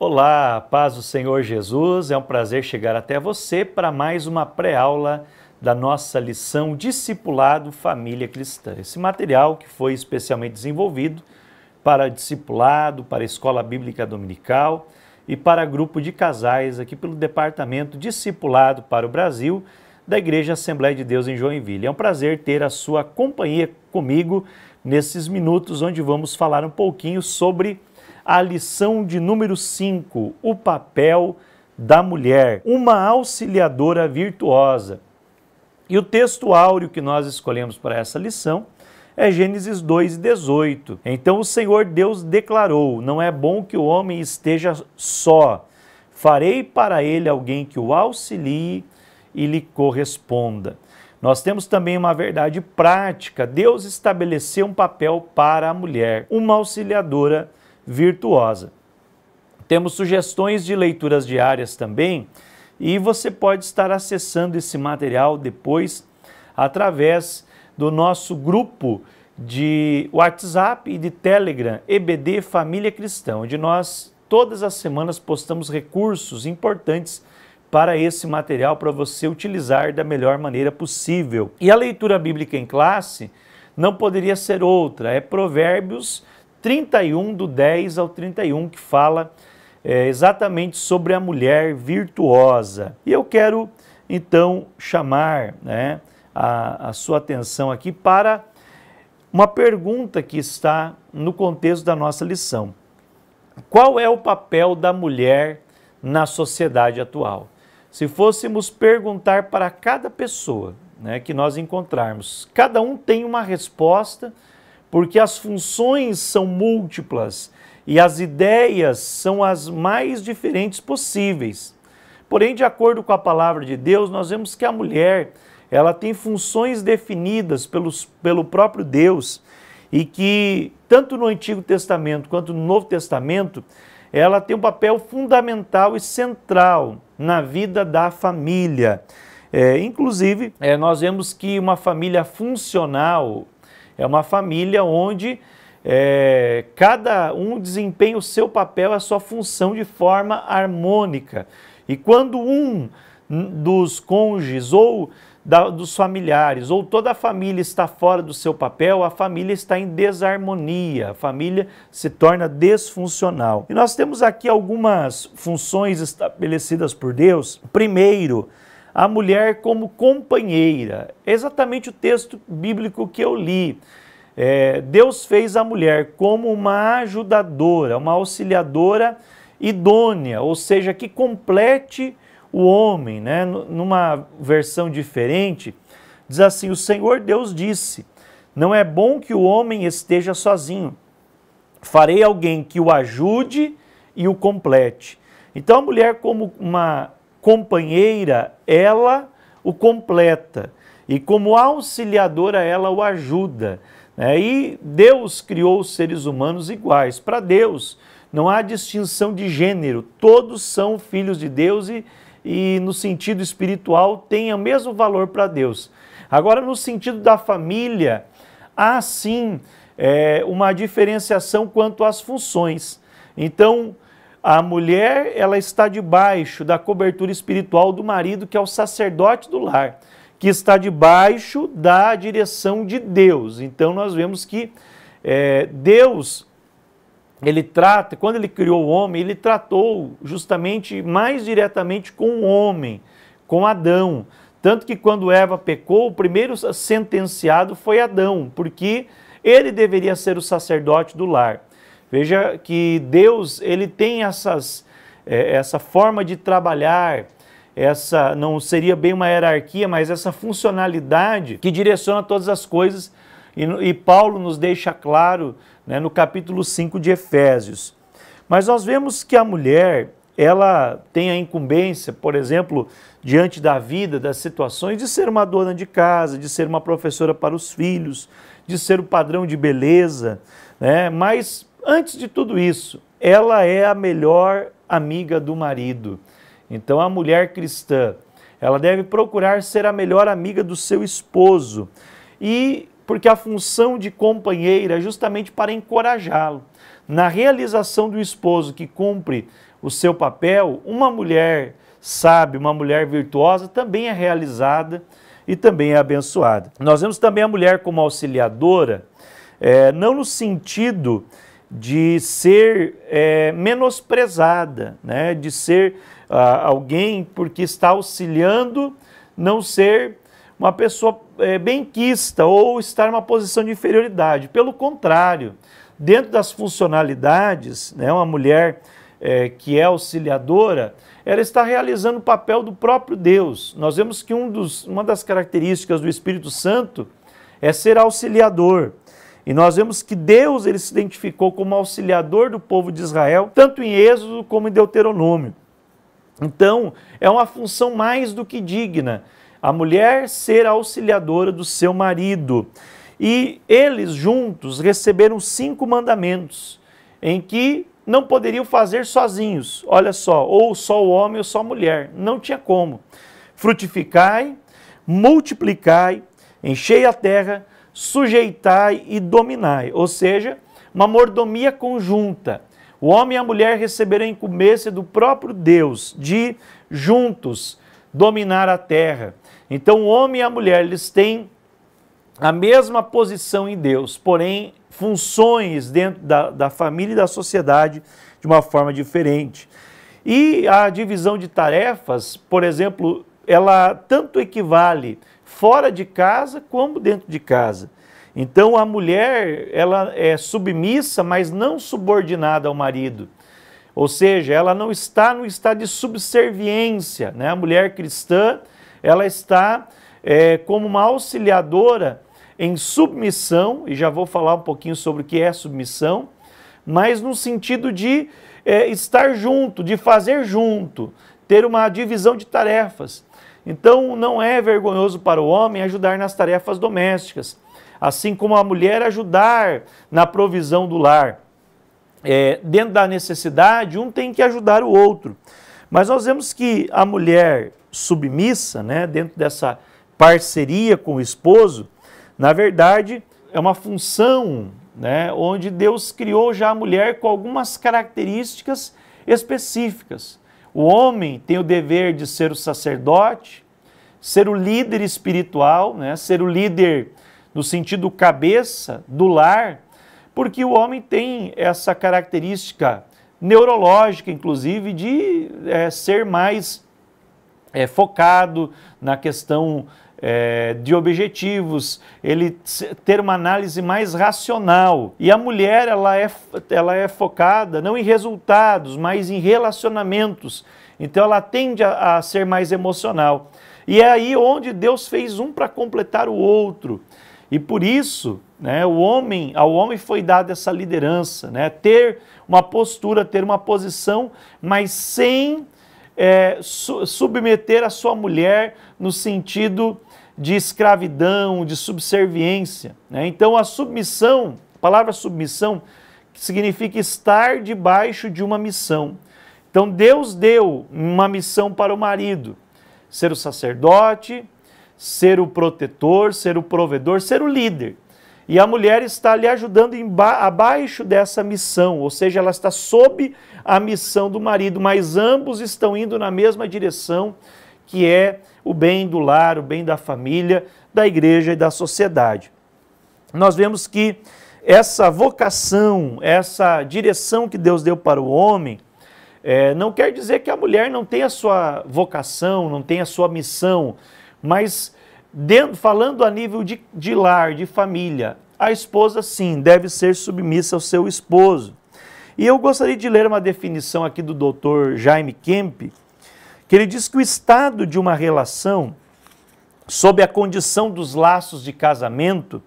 Olá, paz do Senhor Jesus, é um prazer chegar até você para mais uma pré-aula da nossa lição Discipulado Família Cristã. Esse material que foi especialmente desenvolvido para discipulado, para a Escola Bíblica Dominical e para grupo de casais aqui pelo Departamento Discipulado para o Brasil da Igreja Assembleia de Deus em Joinville. É um prazer ter a sua companhia comigo nesses minutos onde vamos falar um pouquinho sobre a lição de número 5, o papel da mulher, uma auxiliadora virtuosa. E o texto áureo que nós escolhemos para essa lição é Gênesis 2:18. Então o Senhor Deus declarou: não é bom que o homem esteja só, farei para ele alguém que o auxilie e lhe corresponda. Nós temos também uma verdade prática. Deus estabeleceu um papel para a mulher, uma auxiliadora virtuosa. Temos sugestões de leituras diárias também e você pode estar acessando esse material depois através do nosso grupo de WhatsApp e de Telegram, EBD Família Cristã, onde nós todas as semanas postamos recursos importantes para esse material para você utilizar da melhor maneira possível. E a leitura bíblica em classe não poderia ser outra, é Provérbios 31, do 10 ao 31, que fala exatamente sobre a mulher virtuosa. E eu quero, então, chamar a sua atenção aqui para uma pergunta que está no contexto da nossa lição. Qual é o papel da mulher na sociedade atual? Se fôssemos perguntar para cada pessoa que nós encontrarmos, cada um tem uma resposta, porque as funções são múltiplas e as ideias são as mais diferentes possíveis. Porém, de acordo com a palavra de Deus, nós vemos que a mulher, ela tem funções definidas pelo próprio Deus e que, tanto no Antigo Testamento quanto no Novo Testamento, ela tem um papel fundamental e central na vida da família. Inclusive, nós vemos que uma família funcional é uma família onde cada um desempenha o seu papel, a sua função de forma harmônica. E quando um dos cônjuges ou dos familiares ou toda a família está fora do seu papel, a família está em desarmonia, a família se torna disfuncional. E nós temos aqui algumas funções estabelecidas por Deus. Primeiro, a mulher como companheira. É exatamente o texto bíblico que eu li. Deus fez a mulher como uma ajudadora, uma auxiliadora idônea, ou seja, que complete o homem. Numa versão diferente, diz assim: o Senhor Deus disse, não é bom que o homem esteja sozinho, farei alguém que o ajude e o complete. Então a mulher como uma companheira, ela o completa, e como auxiliadora ela o ajuda. E Deus criou os seres humanos iguais. Para Deus não há distinção de gênero, todos são filhos de Deus e no sentido espiritual têm o mesmo valor para Deus. Agora, no sentido da família, há sim uma diferenciação quanto às funções. Então, a mulher, ela está debaixo da cobertura espiritual do marido, que é o sacerdote do lar, que está debaixo da direção de Deus. Então nós vemos que Deus, ele trata, quando ele criou o homem, ele tratou justamente mais diretamente com o homem, com Adão. Tanto que quando Eva pecou, o primeiro sentenciado foi Adão, porque ele deveria ser o sacerdote do lar. Veja que Deus, ele tem essa forma de trabalhar, essa não seria bem uma hierarquia, mas essa funcionalidade que direciona todas as coisas, e Paulo nos deixa claro no capítulo 5 de Efésios. Mas nós vemos que a mulher, ela tem a incumbência, por exemplo, diante da vida, das situações, de ser uma dona de casa, de ser uma professora para os filhos, de ser o padrão de beleza, mas antes de tudo isso, ela é a melhor amiga do marido. Então a mulher cristã, ela deve procurar ser a melhor amiga do seu esposo, e porque a função de companheira é justamente para encorajá-lo. Na realização do esposo que cumpre o seu papel, uma mulher sábia, uma mulher virtuosa também é realizada e também é abençoada. Nós vemos também a mulher como auxiliadora, não no sentido de ser menosprezada, né? De ser alguém porque está auxiliando, não ser uma pessoa benquista ou estar em uma posição de inferioridade. Pelo contrário, dentro das funcionalidades, né, uma mulher que é auxiliadora, ela está realizando o papel do próprio Deus. Nós vemos que uma das características do Espírito Santo é ser auxiliador. E nós vemos que Deus ele se identificou como auxiliador do povo de Israel, tanto em Êxodo como em Deuteronômio. Então, é uma função mais do que digna, a mulher ser auxiliadora do seu marido. E eles juntos receberam 5 mandamentos, em que não poderiam fazer sozinhos. Olha só, ou só o homem ou só a mulher. Não tinha como. Frutificai, multiplicai, enchei a terra, sujeitai e dominai. Ou seja, uma mordomia conjunta. O homem e a mulher receberam a incumbência do próprio Deus de juntos dominar a terra. Então o homem e a mulher eles têm a mesma posição em Deus, porém funções dentro da família e da sociedade de uma forma diferente. E a divisão de tarefas, por exemplo, ela tanto equivale fora de casa como dentro de casa. Então a mulher ela é submissa, mas não subordinada ao marido. Ou seja, ela não está no estado de subserviência, né? A mulher cristã ela está como uma auxiliadora em submissão, e já vou falar um pouquinho sobre o que é submissão, mas no sentido de estar junto, de fazer junto, ter uma divisão de tarefas. Então não é vergonhoso para o homem ajudar nas tarefas domésticas, assim como a mulher ajudar na provisão do lar. Dentro da necessidade, um tem que ajudar o outro. Mas nós vemos que a mulher submissa, né, dentro dessa parceria com o esposo, na verdade, é uma função, né, onde Deus criou já a mulher com algumas características específicas. O homem tem o dever de ser o sacerdote, ser o líder espiritual, né, ser o líder no sentido cabeça do lar, porque o homem tem essa característica neurológica, inclusive, de ser mais focado na questão de objetivos, ele ter uma análise mais racional. E a mulher, ela é focada não em resultados, mas em relacionamentos. Então ela tende a ser mais emocional. E é aí onde Deus fez um para completar o outro. E por isso, né, ao homem foi dada essa liderança, né, ter uma postura, ter uma posição, mas sem submeter a sua mulher no sentido de escravidão, de subserviência, né? Então a submissão, a palavra submissão, significa estar debaixo de uma missão. Então Deus deu uma missão para o marido, ser o sacerdote, ser o protetor, ser o provedor, ser o líder. E a mulher está lhe ajudando abaixo dessa missão, ou seja, ela está sob a missão do marido, mas ambos estão indo na mesma direção, que é o bem do lar, o bem da família, da igreja e da sociedade. Nós vemos que essa vocação, essa direção que Deus deu para o homem, não quer dizer que a mulher não tenha a sua vocação, não tenha a sua missão, mas falando a nível de lar, de família, a esposa sim deve ser submissa ao seu esposo. E eu gostaria de ler uma definição aqui do Dr. Jaime Kemp, que ele diz que o estado de uma relação, sob a condição dos laços de casamento,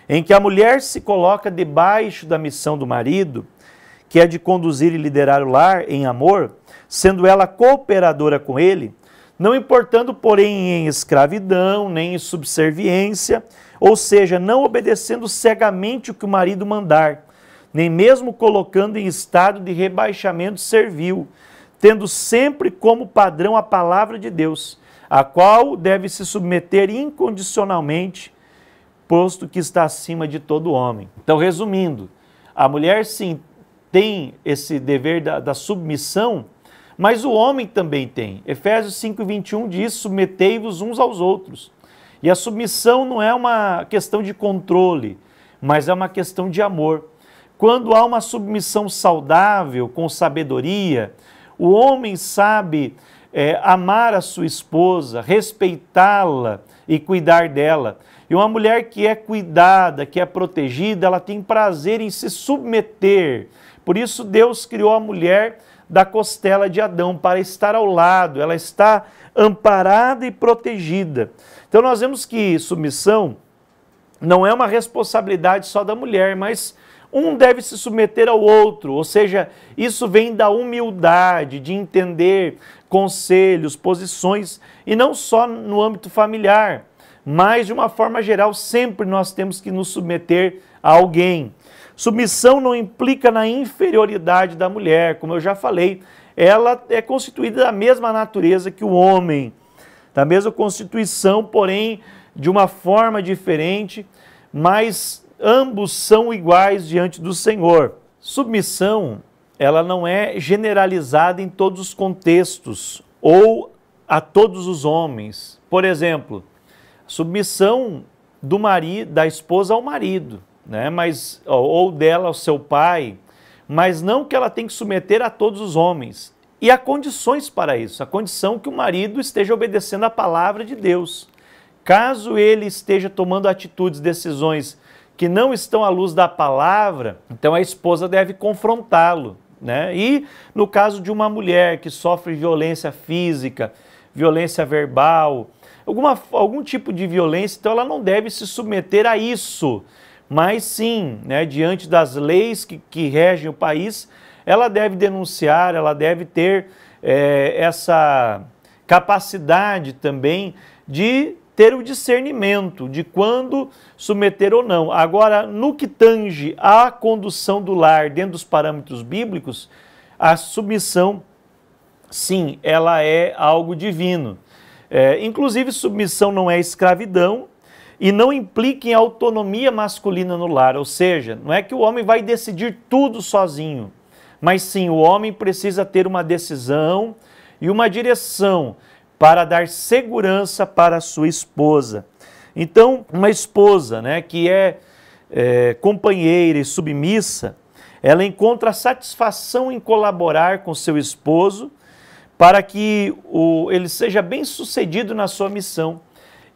em que a mulher se coloca debaixo da missão do marido, que é de conduzir e liderar o lar em amor, sendo ela cooperadora com ele, não importando, porém, em escravidão, nem em subserviência, ou seja, não obedecendo cegamente o que o marido mandar, nem mesmo colocando em estado de rebaixamento servil, tendo sempre como padrão a palavra de Deus, a qual deve se submeter incondicionalmente, posto que está acima de todo homem. Então, resumindo, a mulher sim tem esse dever da submissão, mas o homem também tem. Efésios 5:21 diz: submetei-vos uns aos outros. E a submissão não é uma questão de controle, mas é uma questão de amor. Quando há uma submissão saudável, com sabedoria, o homem sabe amar a sua esposa, respeitá-la e cuidar dela. E uma mulher que é cuidada, que é protegida, ela tem prazer em se submeter. Por isso Deus criou a mulher da costela de Adão, para estar ao lado, ela está amparada e protegida. Então nós vemos que submissão não é uma responsabilidade só da mulher, mas um deve se submeter ao outro, ou seja, isso vem da humildade, de entender conselhos, posições, e não só no âmbito familiar, mas de uma forma geral, sempre nós temos que nos submeter a alguém. Submissão não implica na inferioridade da mulher, como eu já falei, ela é constituída da mesma natureza que o homem, da mesma constituição, porém de uma forma diferente, mas ambos são iguais diante do Senhor. Submissão, ela não é generalizada em todos os contextos ou a todos os homens. Por exemplo, submissão da esposa ao marido, né? Ou dela ao seu pai, mas não que ela tem que submeter a todos os homens. E há condições para isso, a condição que o marido esteja obedecendo a palavra de Deus. Caso ele esteja tomando atitudes, decisões que não estão à luz da palavra, então a esposa deve confrontá-lo, né? E no caso de uma mulher que sofre violência física, violência verbal, algum tipo de violência, então ela não deve se submeter a isso, mas sim, né, diante das leis que regem o país, ela deve denunciar, ela deve ter essa capacidade também de ter o discernimento de quando submeter ou não. Agora, no que tange à condução do lar dentro dos parâmetros bíblicos, a submissão, sim, ela é algo divino. Inclusive, submissão não é escravidão e não implica em autonomia masculina no lar, ou seja, não é que o homem vai decidir tudo sozinho, mas sim, o homem precisa ter uma decisão e uma direção para dar segurança para a sua esposa. Então, uma esposa, né, que é companheira e submissa, ela encontra satisfação em colaborar com seu esposo para que ele seja bem-sucedido na sua missão.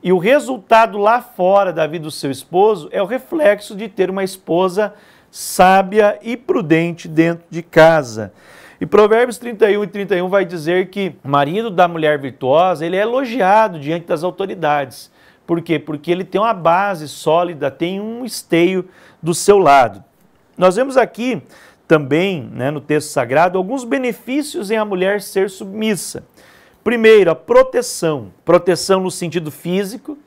E o resultado lá fora da vida do seu esposo é o reflexo de ter uma esposa sábia e prudente dentro de casa. E Provérbios 31:31 vai dizer que o marido da mulher virtuosa, ele é elogiado diante das autoridades. Por quê? Porque ele tem uma base sólida, tem um esteio do seu lado. Nós vemos aqui também, né, no texto sagrado, alguns benefícios em a mulher ser submissa. Primeiro, a proteção. Proteção no sentido físico,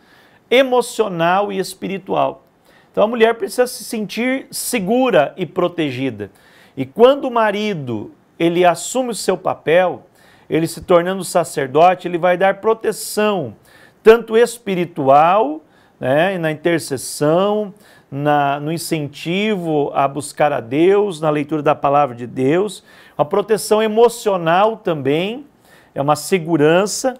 emocional e espiritual. Então a mulher precisa se sentir segura e protegida. E quando o marido ele assume o seu papel, ele se tornando sacerdote, ele vai dar proteção, tanto espiritual, né, na intercessão, no incentivo a buscar a Deus, na leitura da palavra de Deus, a proteção emocional também, é uma segurança,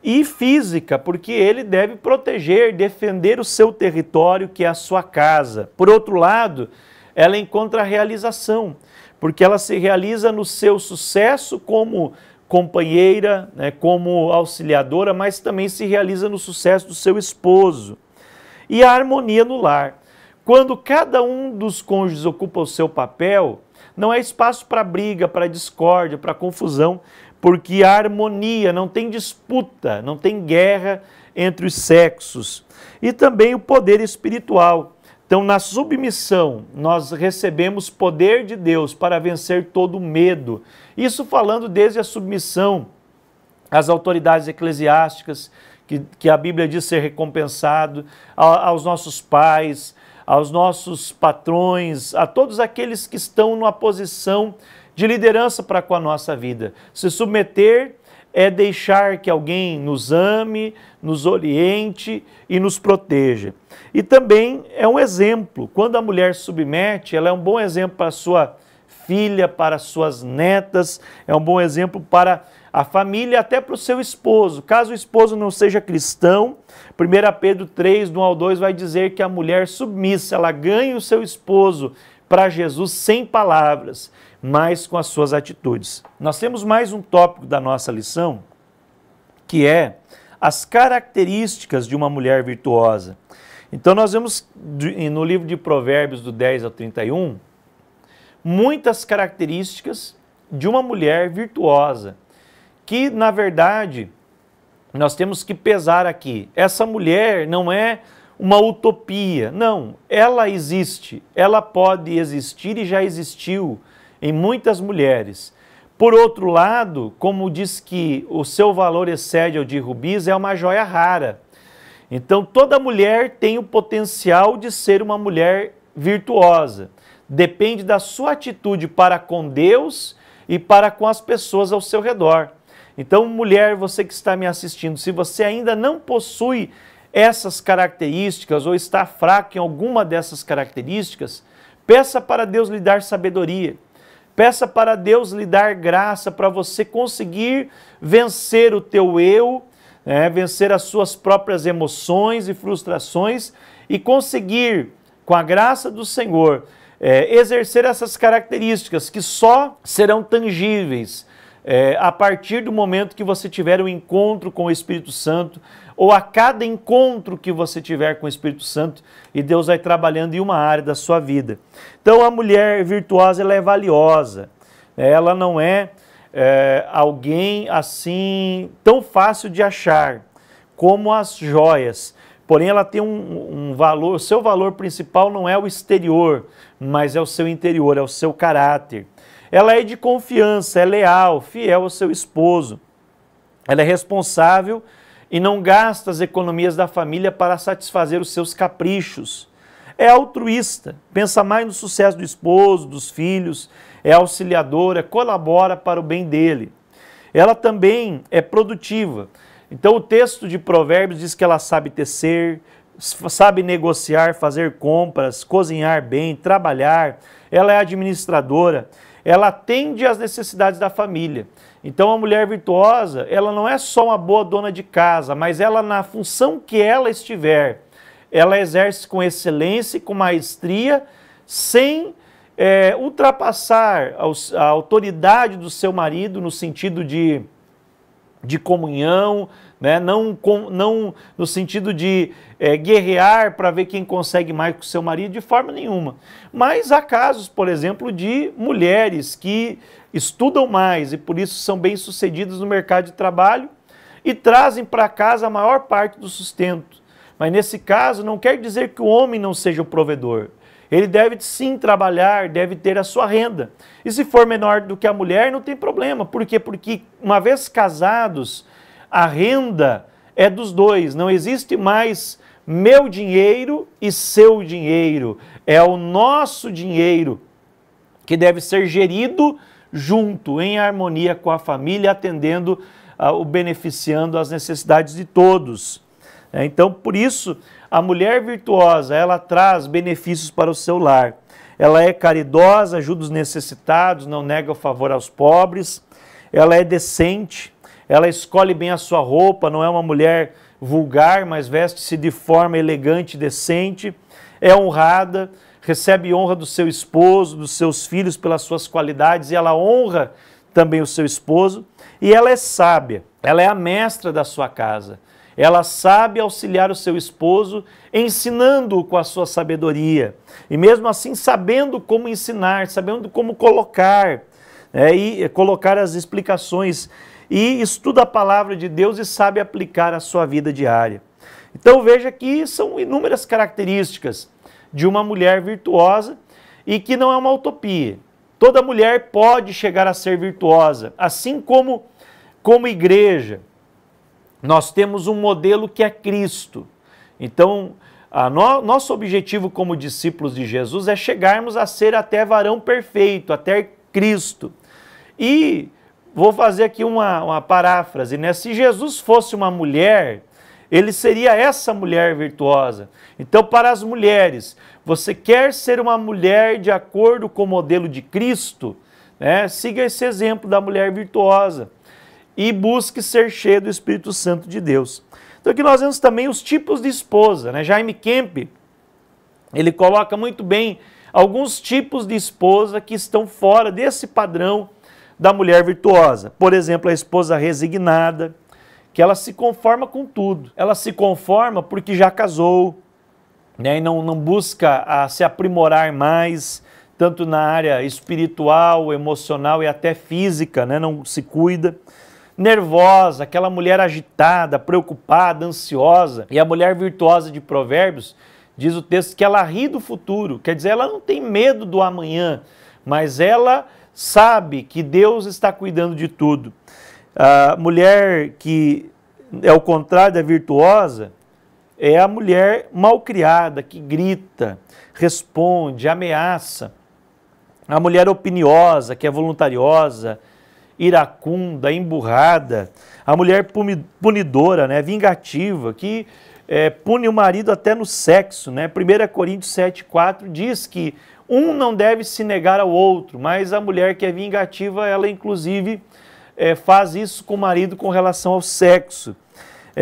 e física, porque ele deve proteger, defender o seu território, que é a sua casa. Por outro lado, ela encontra a realização, porque ela se realiza no seu sucesso como companheira, né, como auxiliadora, mas também se realiza no sucesso do seu esposo. E a harmonia no lar. Quando cada um dos cônjuges ocupa o seu papel, não há espaço para briga, para discórdia, para confusão, porque a harmonia, não tem disputa, não tem guerra entre os sexos. E também o poder espiritual. Então, na submissão, nós recebemos poder de Deus para vencer todo o medo. Isso falando desde a submissão às autoridades eclesiásticas, que a Bíblia diz ser recompensado, aos nossos pais, aos nossos patrões, a todos aqueles que estão numa posição de liderança para com a nossa vida. Se submeter é deixar que alguém nos ame, nos oriente e nos proteja. E também é um exemplo. Quando a mulher submete, ela é um bom exemplo para a sua filha, para suas netas, é um bom exemplo para a família, até para o seu esposo. Caso o esposo não seja cristão, 1 Pedro 3, do 1 ao 2, vai dizer que a mulher submissa, ela ganha o seu esposo para Jesus sem palavras, mas com as suas atitudes. Nós temos mais um tópico da nossa lição, que é as características de uma mulher virtuosa. Então nós vemos no livro de Provérbios, do 10 ao 31, muitas características de uma mulher virtuosa, que na verdade nós temos que pesar aqui. Essa mulher não é uma utopia, não, ela existe, ela pode existir e já existiu em muitas mulheres. Por outro lado, como diz que o seu valor excede ao de rubis, é uma joia rara. Então toda mulher tem o potencial de ser uma mulher virtuosa. Depende da sua atitude para com Deus e para com as pessoas ao seu redor. Então, mulher, você que está me assistindo, se você ainda não possui essas características ou está fraco em alguma dessas características, peça para Deus lhe dar sabedoria. Peça para Deus lhe dar graça para você conseguir vencer o teu eu, vencer as suas próprias emoções e frustrações e conseguir, com a graça do Senhor, exercer essas características que só serão tangíveis a partir do momento que você tiver um encontro com o Espírito Santo, ou a cada encontro que você tiver com o Espírito Santo, e Deus vai trabalhando em uma área da sua vida. Então a mulher virtuosa, ela é valiosa, ela não é alguém assim tão fácil de achar como as joias. Porém, ela tem um valor, o seu valor principal não é o exterior, mas é o seu interior, é o seu caráter. Ela é de confiança, é leal, fiel ao seu esposo. Ela é responsável e não gasta as economias da família para satisfazer os seus caprichos. É altruísta, pensa mais no sucesso do esposo, dos filhos, é auxiliadora, colabora para o bem dele. Ela também é produtiva. Então o texto de Provérbios diz que ela sabe tecer, sabe negociar, fazer compras, cozinhar bem, trabalhar, ela é administradora, ela atende às necessidades da família. Então a mulher virtuosa, ela não é só uma boa dona de casa, mas ela, na função que ela estiver, ela exerce com excelência e com maestria, sem ultrapassar a autoridade do seu marido no sentido de comunhão, não no sentido de guerrear para ver quem consegue mais com o seu marido, de forma nenhuma. Mas há casos, por exemplo, de mulheres que estudam mais e por isso são bem-sucedidas no mercado de trabalho e trazem para casa a maior parte do sustento. Mas nesse caso não quer dizer que o homem não seja o provedor. Ele deve sim trabalhar, deve ter a sua renda. E se for menor do que a mulher, não tem problema. Por quê? Porque uma vez casados, a renda é dos dois. Não existe mais meu dinheiro e seu dinheiro. É o nosso dinheiro que deve ser gerido junto, em harmonia com a família, atendendo, beneficiando as necessidades de todos. Então, por isso, a mulher virtuosa, ela traz benefícios para o seu lar. Ela é caridosa, ajuda os necessitados, não nega o favor aos pobres. Ela é decente, ela escolhe bem a sua roupa, não é uma mulher vulgar, mas veste-se de forma elegante e decente. É honrada, recebe honra do seu esposo, dos seus filhos pelas suas qualidades, e ela honra também o seu esposo. E ela é sábia, ela é a mestra da sua casa. Ela sabe auxiliar o seu esposo, ensinando-o com a sua sabedoria. E mesmo assim, sabendo como ensinar, sabendo como colocar, e colocar as explicações. E estuda a palavra de Deus e sabe aplicar a sua vida diária. Então veja que são inúmeras características de uma mulher virtuosa e que não é uma utopia. Toda mulher pode chegar a ser virtuosa, assim como igreja. Nós temos um modelo que é Cristo. Então, nosso objetivo como discípulos de Jesus é chegarmos a ser até varão perfeito, até Cristo. E vou fazer aqui uma paráfrase, né? Se Jesus fosse uma mulher, ele seria essa mulher virtuosa. Então, para as mulheres, você quer ser uma mulher de acordo com o modelo de Cristo, né? Siga esse exemplo da mulher virtuosa e busque ser cheio do Espírito Santo de Deus. Então aqui nós vemos também os tipos de esposa, né? Jaime Kemp, ele coloca muito bem alguns tipos de esposa que estão fora desse padrão da mulher virtuosa. Por exemplo, a esposa resignada, que ela se conforma com tudo. Ela se conforma porque já casou, né? E não busca se aprimorar mais, tanto na área espiritual, emocional e até física, né? Não se cuida. Nervosa, aquela mulher agitada, preocupada, ansiosa. E a mulher virtuosa de Provérbios, diz o texto que ela ri do futuro, quer dizer, ela não tem medo do amanhã, mas ela sabe que Deus está cuidando de tudo. A mulher que é o contrário da virtuosa é a mulher malcriada, que grita, responde, ameaça. A mulher opiniosa, que é voluntariosa, iracunda, emburrada, a mulher punidora, né, vingativa, que pune o marido até no sexo, né? 1 Coríntios 7,4 diz que um não deve se negar ao outro, mas a mulher que é vingativa, ela inclusive faz isso com o marido com relação ao sexo.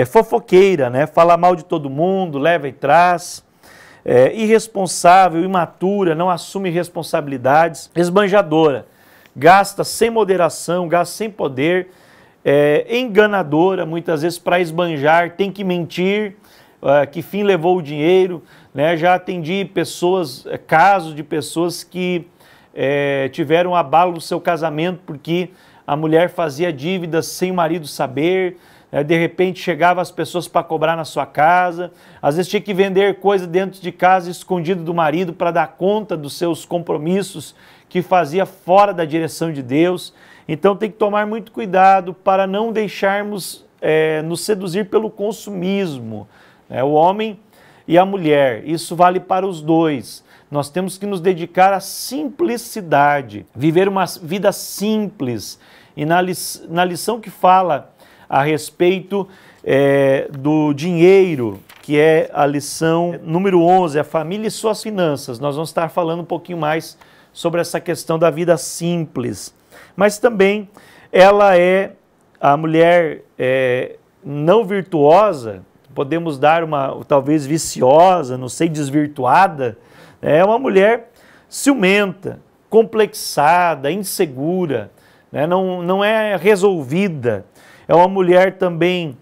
Fofoqueira, né? Fala mal de todo mundo, leva e traz. Irresponsável, imatura, não assume responsabilidades. Esbanjadora, gasta sem moderação, gasta sem poder, enganadora, muitas vezes para esbanjar tem que mentir, que fim levou o dinheiro, né? Já atendi casos de pessoas que tiveram abalo no seu casamento porque a mulher fazia dívidas sem o marido saber, de repente chegava as pessoas para cobrar na sua casa, às vezes tinha que vender coisa dentro de casa escondido do marido para dar conta dos seus compromissos que fazia fora da direção de Deus. Então tem que tomar muito cuidado para não deixarmos nos seduzir pelo consumismo, né? O homem e a mulher, isso vale para os dois. Nós temos que nos dedicar à simplicidade, viver uma vida simples. E na lição que fala a respeito do dinheiro, que é a lição número 11, a família e suas finanças, nós vamos estar falando um pouquinho mais sobre essa questão da vida simples. Mas também ela a mulher não virtuosa, podemos dar talvez viciosa, não sei, desvirtuada, é uma mulher ciumenta, complexada, insegura, né? Não é resolvida. É uma mulher também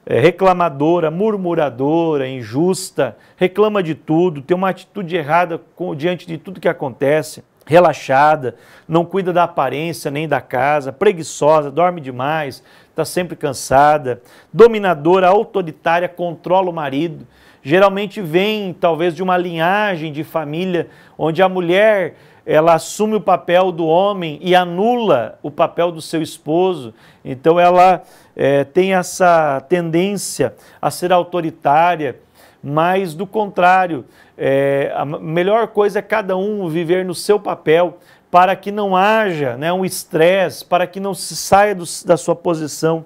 reclamadora, murmuradora, injusta, reclama de tudo, tem uma atitude errada diante de tudo que acontece, relaxada, não cuida da aparência nem da casa, preguiçosa, dorme demais, está sempre cansada, dominadora, autoritária, controla o marido. Geralmente vem talvez de uma linhagem de família onde a mulher ela assume o papel do homem e anula o papel do seu esposo. Então ela tem essa tendência a ser autoritária, mas do contrário, a melhor coisa é cada um viver no seu papel para que não haja, né, um estresse, para que não se saia da sua posição.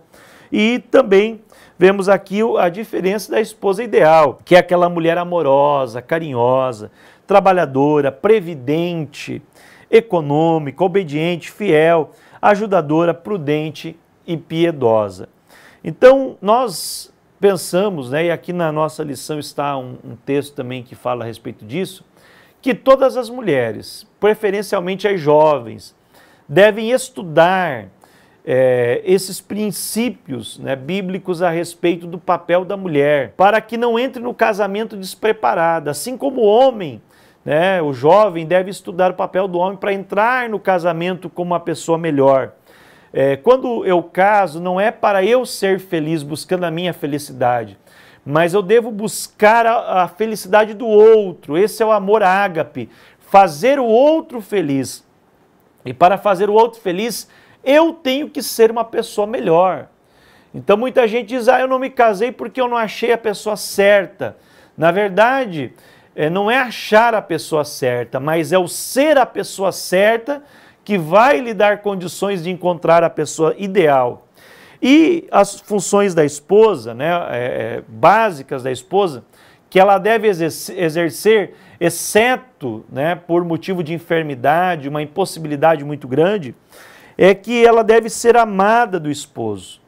E também vemos aqui a diferença da esposa ideal, que é aquela mulher amorosa, carinhosa, trabalhadora, previdente, econômica, obediente, fiel, ajudadora, prudente e piedosa. Então, nós pensamos, né, e aqui na nossa lição está um texto também que fala a respeito disso, que todas as mulheres, preferencialmente as jovens, devem estudar esses princípios, né, bíblicos a respeito do papel da mulher, para que não entre no casamento despreparada, assim como o homem, né, o jovem deve estudar o papel do homem para entrar no casamento como uma pessoa melhor. Quando eu caso, não é para eu ser feliz, buscando a minha felicidade, mas eu devo buscar a felicidade do outro. Esse é o amor ágape, fazer o outro feliz. E para fazer o outro feliz, eu tenho que ser uma pessoa melhor. Então muita gente diz, eu não me casei porque eu não achei a pessoa certa. Na verdade, não é achar a pessoa certa, mas é o ser a pessoa certa que vai lhe dar condições de encontrar a pessoa ideal. E as funções da esposa, né, básicas da esposa, que ela deve exercer, exceto, né, por motivo de enfermidade, uma impossibilidade muito grande, é que ela deve ser amada do esposo.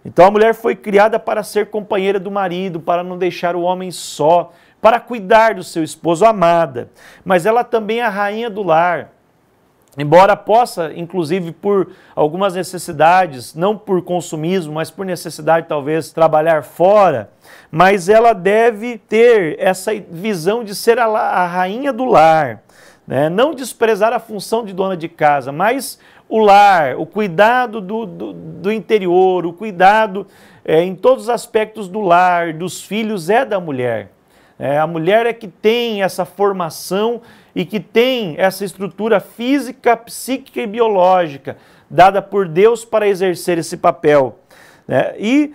Então a mulher foi criada para ser companheira do marido, para não deixar o homem só, para cuidar do seu esposo, amada. Mas ela também é a rainha do lar. Embora possa, inclusive por algumas necessidades, não por consumismo, mas por necessidade talvez trabalhar fora, mas ela deve ter essa visão de ser a rainha do lar, né? Não desprezar a função de dona de casa, mas o lar, o cuidado do interior, o cuidado em todos os aspectos do lar, dos filhos, é da mulher. A mulher é que tem essa formação e que tem essa estrutura física, psíquica e biológica dada por Deus para exercer esse papel. E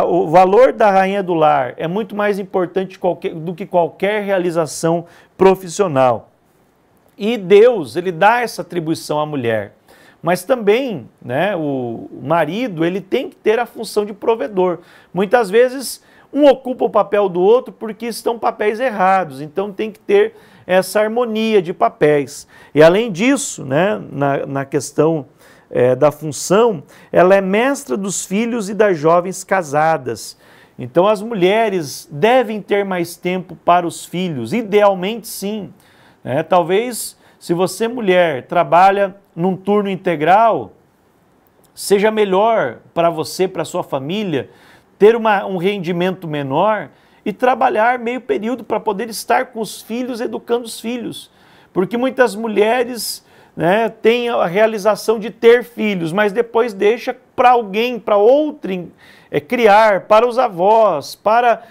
o valor da rainha do lar é muito mais importante do que qualquer realização profissional. E Deus, ele dá essa atribuição à mulher. Mas também, né, o marido, ele tem que ter a função de provedor. Muitas vezes, um ocupa o papel do outro porque estão papéis errados. Então, tem que ter essa harmonia de papéis. E, além disso, né, na questão da função, ela é mestra dos filhos e das jovens casadas. Então, as mulheres devem ter mais tempo para os filhos, idealmente sim. Talvez, se você, mulher, trabalha num turno integral, seja melhor para você, para a sua família, ter um rendimento menor e trabalhar meio período para poder estar com os filhos, educando os filhos. Porque muitas mulheres, né, têm a realização de ter filhos, mas depois deixa para alguém, para outrem, criar, para os avós, para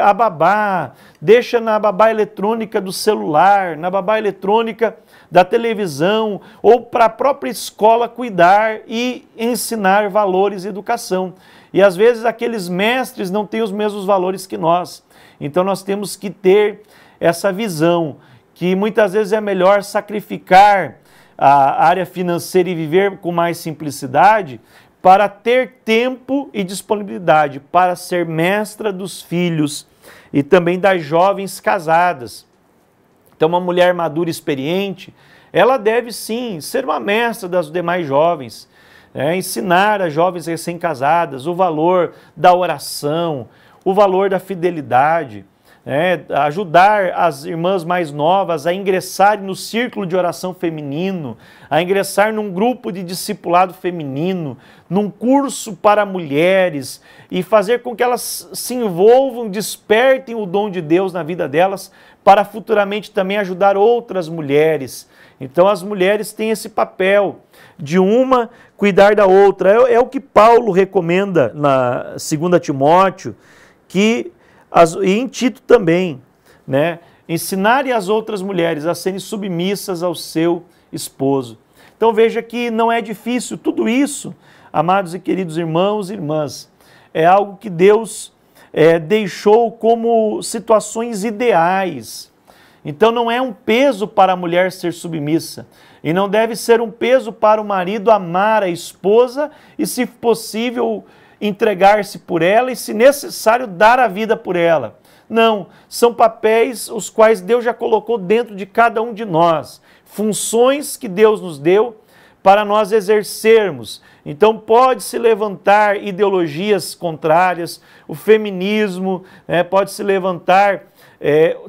a babá, deixa na babá eletrônica do celular, na babá eletrônica da televisão, ou para a própria escola cuidar e ensinar valores e educação. E às vezes aqueles mestres não têm os mesmos valores que nós. Então nós temos que ter essa visão, que muitas vezes é melhor sacrificar a área financeira e viver com mais simplicidade, para ter tempo e disponibilidade para ser mestra dos filhos e também das jovens casadas. Então, uma mulher madura e experiente, ela deve sim ser uma mestra das demais jovens, ensinar as jovens recém-casadas o valor da oração, o valor da fidelidade, ajudar as irmãs mais novas a ingressarem no círculo de oração feminino, a ingressar num grupo de discipulado feminino, num curso para mulheres e fazer com que elas se envolvam, despertem o dom de Deus na vida delas para futuramente também ajudar outras mulheres. Então as mulheres têm esse papel de uma cuidar da outra. É o que Paulo recomenda na 2 Timóteo, e em Tito também, né? Ensinarem as outras mulheres a serem submissas ao seu esposo. Então veja que não é difícil, tudo isso, amados e queridos irmãos e irmãs, é algo que Deus deixou como situações ideais. Então não é um peso para a mulher ser submissa, e não deve ser um peso para o marido amar a esposa e, se possível, entregar-se por ela e, se necessário, dar a vida por ela. Não, são papéis os quais Deus já colocou dentro de cada um de nós, funções que Deus nos deu para nós exercermos. Então pode se levantar ideologias contrárias, o feminismo, pode se levantar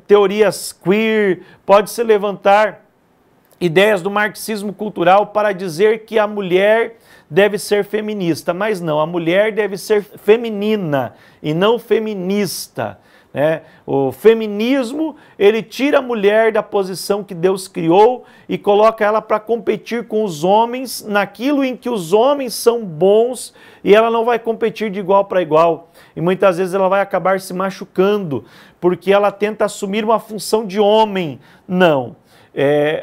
teorias queer, pode se levantar ideias do marxismo cultural para dizer que a mulher deve ser feminista, mas não, a mulher deve ser feminina e não feminista. O feminismo, ele tira a mulher da posição que Deus criou e coloca ela para competir com os homens naquilo em que os homens são bons, e ela não vai competir de igual para igual. E muitas vezes ela vai acabar se machucando, porque ela tenta assumir uma função de homem. Não,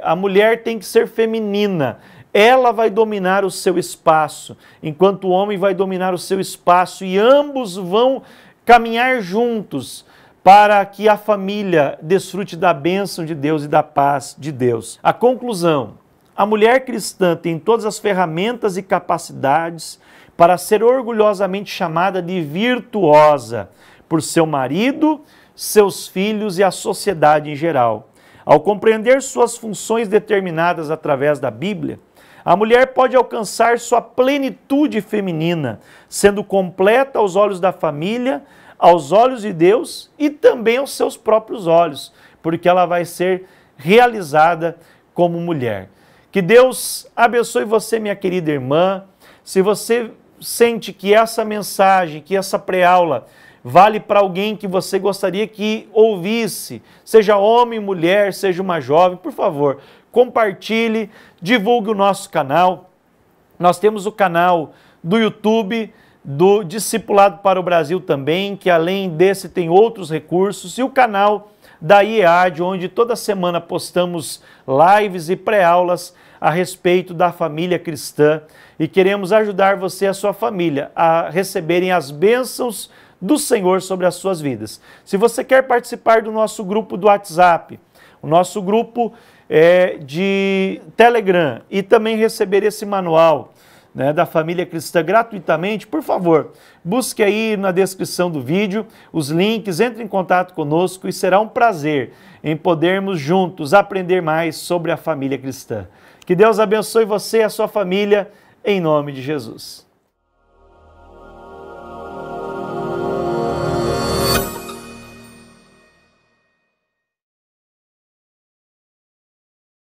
a mulher tem que ser feminina. Ela vai dominar o seu espaço, enquanto o homem vai dominar o seu espaço, e ambos vão caminhar juntos para que a família desfrute da bênção de Deus e da paz de Deus. A conclusão: a mulher cristã tem todas as ferramentas e capacidades para ser orgulhosamente chamada de virtuosa por seu marido, seus filhos e a sociedade em geral. Ao compreender suas funções determinadas através da Bíblia, a mulher pode alcançar sua plenitude feminina, sendo completa aos olhos da família, aos olhos de Deus e também aos seus próprios olhos, porque ela vai ser realizada como mulher. Que Deus abençoe você, minha querida irmã. Se você sente que essa mensagem, que essa pré-aula vale para alguém que você gostaria que ouvisse, seja homem, mulher, seja uma jovem, por favor, compartilhe, divulgue o nosso canal. Nós temos o canal do YouTube, do Discipulado para o Brasil também, que além desse tem outros recursos, e o canal da IEAD, onde toda semana postamos lives e pré-aulas a respeito da família cristã, e queremos ajudar você e a sua família a receberem as bênçãos do Senhor sobre as suas vidas. Se você quer participar do nosso grupo do WhatsApp, o nosso grupo de Telegram, e também receber esse manual, né, da família cristã gratuitamente, por favor, busque aí na descrição do vídeo os links, entre em contato conosco e será um prazer em podermos juntos aprender mais sobre a família cristã. Que Deus abençoe você e a sua família, em nome de Jesus.